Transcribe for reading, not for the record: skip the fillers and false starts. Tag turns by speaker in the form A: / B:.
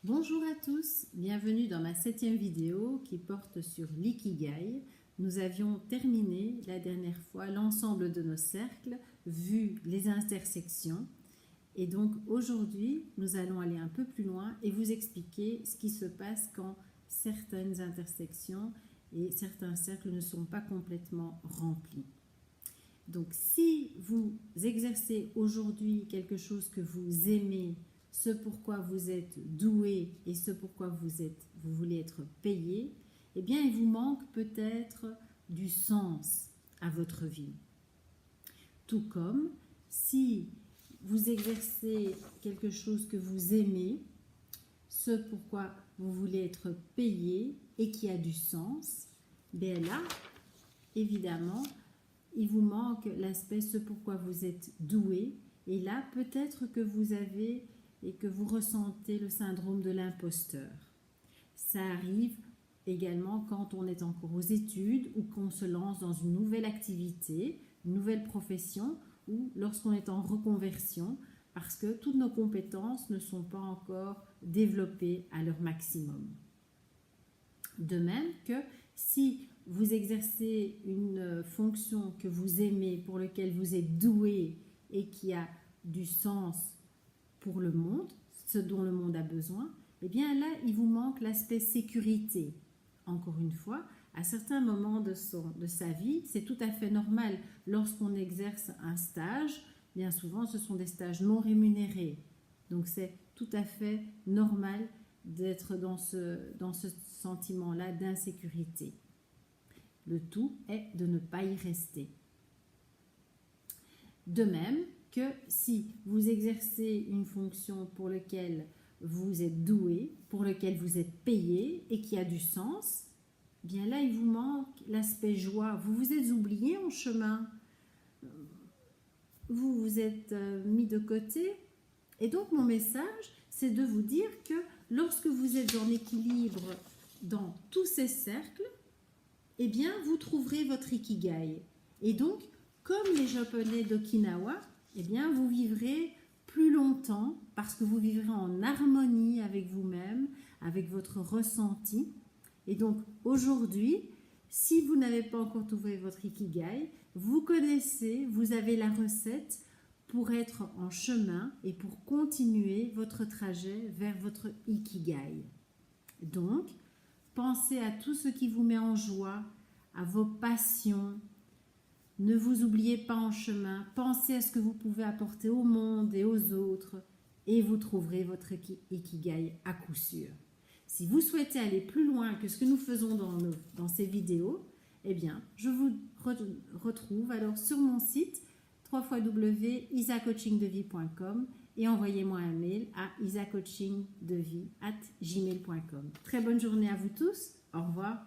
A: Bonjour à tous, bienvenue dans ma 7e vidéo qui porte sur l'ikigai. Nous avions terminé la dernière fois l'ensemble de nos cercles, vu les intersections. Et donc aujourd'hui, nous allons aller un peu plus loin et vous expliquer ce qui se passe quand certaines intersections et certains cercles ne sont pas complètement remplis. Donc si vous exercez aujourd'hui quelque chose que vous aimez, ce pourquoi vous êtes doué et ce pourquoi vous voulez être payé, eh bien il vous manque peut-être du sens à votre vie. Tout comme si vous exercez quelque chose que vous aimez, ce pourquoi vous voulez être payé et qui a du sens, bien là, évidemment, il vous manque l'aspect ce pourquoi vous êtes doué. Et là, peut-être que vous avez et que vous ressentez le syndrome de l'imposteur. Ça arrive également quand on est encore aux études ou qu'on se lance dans une nouvelle activité, une nouvelle profession ou lorsqu'on est en reconversion parce que toutes nos compétences ne sont pas encore développées à leur maximum. De même que si vous exercez une fonction que vous aimez, pour laquelle vous êtes doué et qui a du sens pour le monde, ce dont le monde a besoin, eh bien là, il vous manque l'aspect sécurité. Encore une fois, à certains moments de sa vie, c'est tout à fait normal. Lorsqu'on exerce un stage, bien souvent, ce sont des stages non rémunérés. Donc, c'est tout à fait normal d'être dans ce sentiment-là d'insécurité. Le tout est de ne pas y rester. De même que si vous exercez une fonction pour laquelle vous êtes doué, pour laquelle vous êtes payé et qui a du sens, bien là, il vous manque l'aspect joie. Vous vous êtes oublié en chemin. Vous vous êtes mis de côté. Et donc, mon message, c'est de vous dire que lorsque vous êtes en équilibre dans tous ces cercles, eh bien, vous trouverez votre ikigai. Et donc, comme les Japonais d'Okinawa, eh bien, vous vivrez plus longtemps parce que vous vivrez en harmonie avec vous-même, avec votre ressenti. Et donc, aujourd'hui, si vous n'avez pas encore trouvé votre ikigai, vous connaissez, vous avez la recette pour être en chemin et pour continuer votre trajet vers votre ikigai. Donc, pensez à tout ce qui vous met en joie, à vos passions. Ne vous oubliez pas en chemin. Pensez à ce que vous pouvez apporter au monde et aux autres et vous trouverez votre ikigai à coup sûr. Si vous souhaitez aller plus loin que ce que nous faisons dans ces vidéos, eh bien, je vous retrouve alors sur mon site www.isacoachingdevie.com et envoyez-moi un mail à isacoachingdevie@gmail.com. Très bonne journée à vous tous. Au revoir.